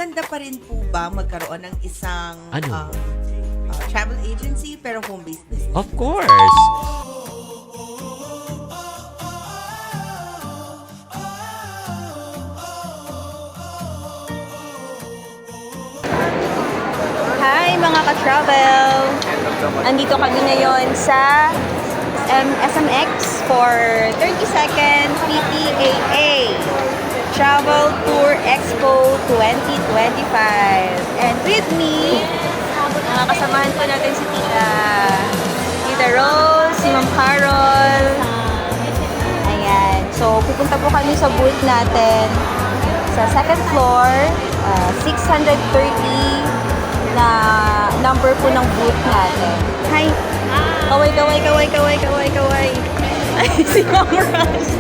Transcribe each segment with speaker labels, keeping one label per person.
Speaker 1: Ganda pa rin po ba magkaroon ng isang
Speaker 2: Ano?
Speaker 1: travel agency pero home-based business?
Speaker 2: Of course.
Speaker 3: Hi mga ka-travel! Andito kami ngayon sa SMX for 30 seconds PPAA Travel Tour Expo 2025. And with me, mga kasamahan po natin si Tita Rose, si Ma'am Carol. Ayan. So, pupunta po kami sa booth natin sa second floor, 630 na number po ng booth natin. Hi! Kaway, kaway, kaway, kaway, kaway, kaway. Ay, si Ma'am Rose.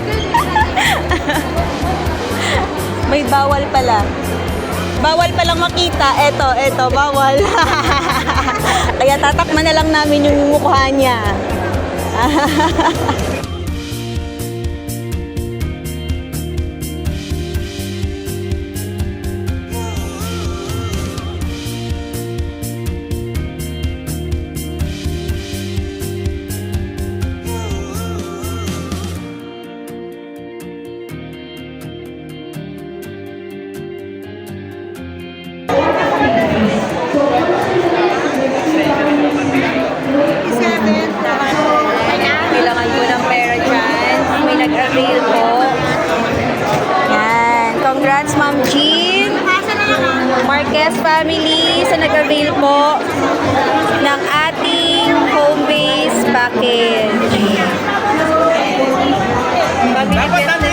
Speaker 3: May bawal pala. Bawal palang makita. Eto, bawal. Kaya tatakman na lang namin yung mukha niya. Kailangan po ng pera dyan. May nag-avail po. Yan. Congrats, Ma'am Jean. Marquez family sa nag-avail po ng ating home-based package. Family business